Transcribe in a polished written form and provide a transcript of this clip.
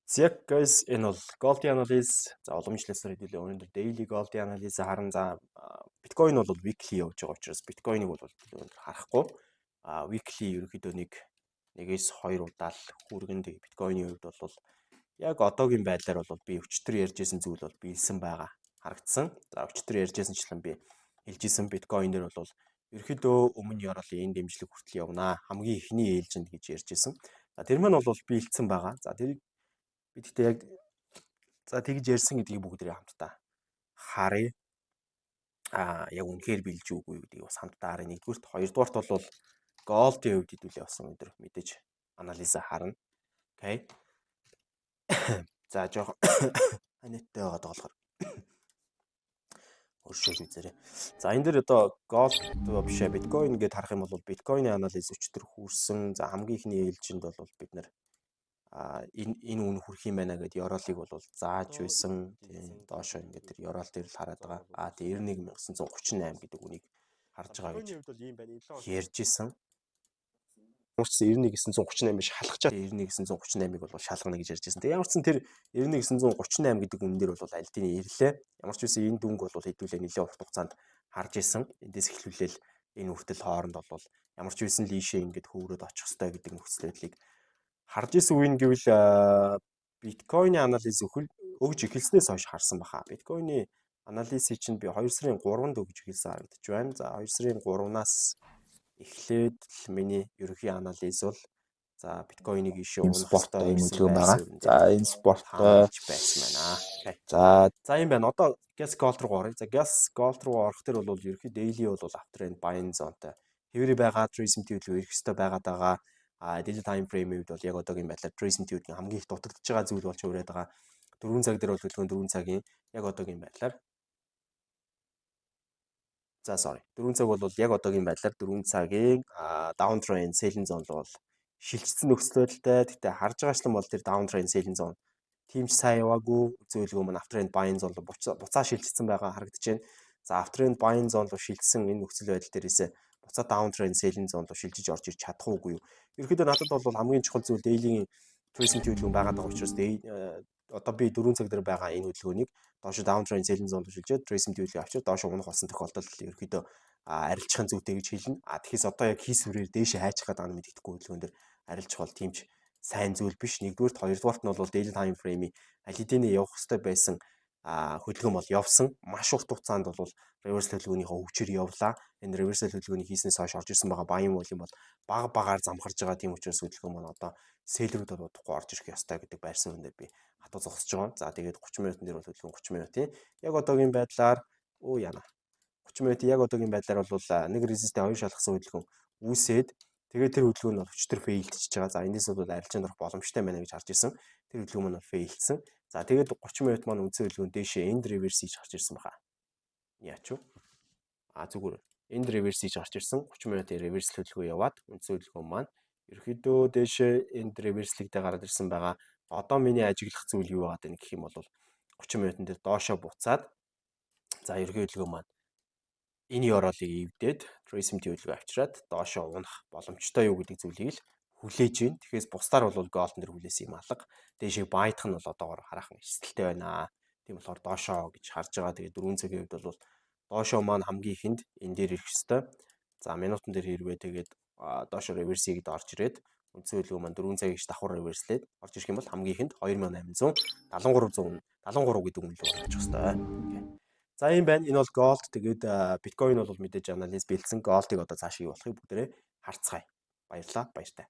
За guys энэ бол Gold Analysis. За уламжлалсаар хэдүүлээ өнөөдөр daily Gold Analysis харан за биткойн бол weekly явж байгаа учраас биткойныг бол өнөөдөр харахгүй. Weekly ерөнхийдөө нэгээс 2 удаа л хүргэн тэг биткойны хувьд бол яг одоогийн байдлаар бол би өчтөр ярьжсэн зүйл бол биелсэн байгаа харагдсан. За өчтөр ярьжсэнчлэн би хэлжсэн биткойн дээр бол ерөнхийдөө өмнө ёроолын энэ дэмжлэг хүртэл явнаа. Хамгийн ихний ээлжинд гэж ярьжсэн. За тэр маань бол биелсэн байгаа. За тэрийг бид гэхдээ яг за тэгж ярьсан гэдгийг бүгдээ хамтдаа харъя. Яг үнэхээр билж үгүй гэдгийг бас хамтдаа харъя. Нэгдүгürt, хоёрдугаарт бол Gold-ийн хувьд хэдүүлээ бас өнөөдөр мэдээж анализа харна. Окей. За жоох аниттай байгаа болохоор өршөөл үзээрэй. За энэ дээр одоо Gold биш биткойн гэдээ харах юм бол биткойны анализ өчтөр хүрсэн. За хамгийн ихний ээлжинд бол бид нар энэ үн хүрх юм байна гэдээ ёроолыг бол зааж байсан. Тийм доошоо ингээд тэр ёроол дээр л хараад байгаа. 91938 гэдэг үнийг харж байгаа гэж ярьжсэн. Ямар ч 91938 биш шалгачаад 91938-ыг бол шалгана гэж ярьжсэн. Тэг ямар ч тэр 91938 гэдэг үн дээр бол аль дийн ирлээ. Ямар ч үсэн энэ дүнг бол хэдүүлээ нэлээд урт хугацаанд харж исэн. Эндээс эхлүүлээл энэ хүртэл хооронд бол ямар ч үсэн лишээ ингээд хөөрөөд очих хэвээр гэдэг нөхцөл байдлыг харж исэн үеийн гэвэл биткойны анализ өгж эхэлснээс хойш харсан баха. Биткойны анализыг чинь би 2 сарын 3-нд өгж эхэлсэн харагдаж байна. За 2 сарын 3-наас эхлээд миний ерөнхий анализ бол за биткойныг ишээ унах хэрэгтэй юм үлгэн байгаа. За энэ спорттой байсан байна. За юм байна. Одоо gas gold руу оръё. За gas gold руу орох төр бол ерөнхий daily бол uptrend buying zone-тай хэврээ байгаа Trace-MT хөдөлгөөн ирэх хэрэгтэй байгаад байгаа. Daily time frame-ийн үед бол яг одоогийн байдлаар Trace-MT хөдөлгөөн хамгийн их дутагдж байгаа зүйл болж өрөөд байгаа. 4 цаг дээр бол хөдөлгөөн 4 цагийн яг одоогийн байдлаар 4 цаг бол яг одоогийн байдлаар 4 цагийн downtrend selling zone бол шилжсэн нөхцөл байдалтай. Гэхдээ харж байгаачлан бол тэр downtrend selling zone тийм ч сайн яваагүй. Зөвлөгөө маань uptrend buying zone буцаа шилжсэн байгаа харагдаж байна. За uptrend buying zone руу шилжсэн энэ нөхцөл байдал дээрээс буцаа downtrend selling zone руу шилжиж орж ирч чадах уугүй юу? Ерөнхийдөө надад бол хамгийн чухал зүйл daily-ийн Trace-MT хөдөлгөөн байгаа учраас одоо би 4 цаг дээр байгаа энэ хөдөлгөөнийг доош downtrend selling zone руу шилжээд Trace-MT хөдөлгөөн авчирд доош унах болсон тохиолдолд ерөнхийдөө арилжахын зүйтэй гэж хэлнэ. Тэгэхээс одоо яг хийсвэрээр дээшээ хайчих гэдэг нь мэддэхгүй хөдөлгөөн дээр арилжих бол тийм ч сайн зүйл биш. Нэгдүгээрт, хоёрдугаарт нь бол daily time frame-ийн аль хэдийнэ явах хэрэгтэй байсан хөдөлгөөн бол явсан. Маш урт хугацаанд бол reversal хөдөлгөөнийхөө өвчөр явлаа. Энэ reversal хөдөлгөөний хийснээс хойш орж ирсэн байгаа buying volume бол бага багаар замхарж байгаа. Тийм учраас хөдөлгөөн маань одоо сэлрүүд бол удахгүй орж ирэх ёстой гэдэг байрсан үндээр би хатуу зогсож байгаа. За тэгээд 30 минутын дээр бол хөдөлгөөн 30 минутын яг одоогийн байдлаар 30 минутын яг одоогийн байдлаар бол нэг resist-ийн 2 шалгасан хөдөлгөөн үүсээд тэгээд тэр хөдөлгөөн нь өчтөр фейлдчихэж байгаа. За эндээс бол арилжаанд орох боломжтой байна гэж харж ирсэн. Тэр хөдөлгөөн маань фейлдсэн. За тэгээд 30 минут маань үндсэн хөдөлгөөн дээшээ end reverse хийж гарч ирсэн баха. Яач вэ? Зүгээр end reverse хийж гарч ирсэн. 30 минутын reverse хөдөлгөөн яваад үндсэн хөдөлгөөн маань ерөөдөө дээшээ end reverse-лэгдээ гараад ирсэн байгаа. Одоо миний ажиглах зүйл юу байгаа гэх юм бол 30 минутын дээр доошоо буцаад за ерөнхий хөдөлгөөн маань энэ ёроолыг эвдээд Trace-MT хөдөлгөөн авчираад доошоо унах боломжтой юу гэдэг зүйлийг л хүлээж байна. Тэгэхээр бусдаар бол Golden дээр хүлээсэн юм алга. Дээшээ байтах нь бол одоогоор хараахан эсэлтэй байна. Тийм болохоор доошоо гэж харж байгаа. Тэгээд 4 цагийн үед бол доошоо маань хамгийн ихэнд энэ дээр ирэх ёстой. За минутан дээр хэрвээ тэгээд доошоо reverse-ийг орж ирээд үндсэн хөдөлгөөн маань 4 цагийг давхар reverse-лээд орж ирэх юм бол хамгийн ихэнд 2873 гэдэг үнэлгээ болгох ёстой. За юм байна. Энэ бол Gold. Тэгээд биткойн бол мэдээж анализ бэлдсэн. Gold-ыг одоо цаашаа юу болохыг бүгдээрээ харцгаая. Баярлалаа. Баяртай.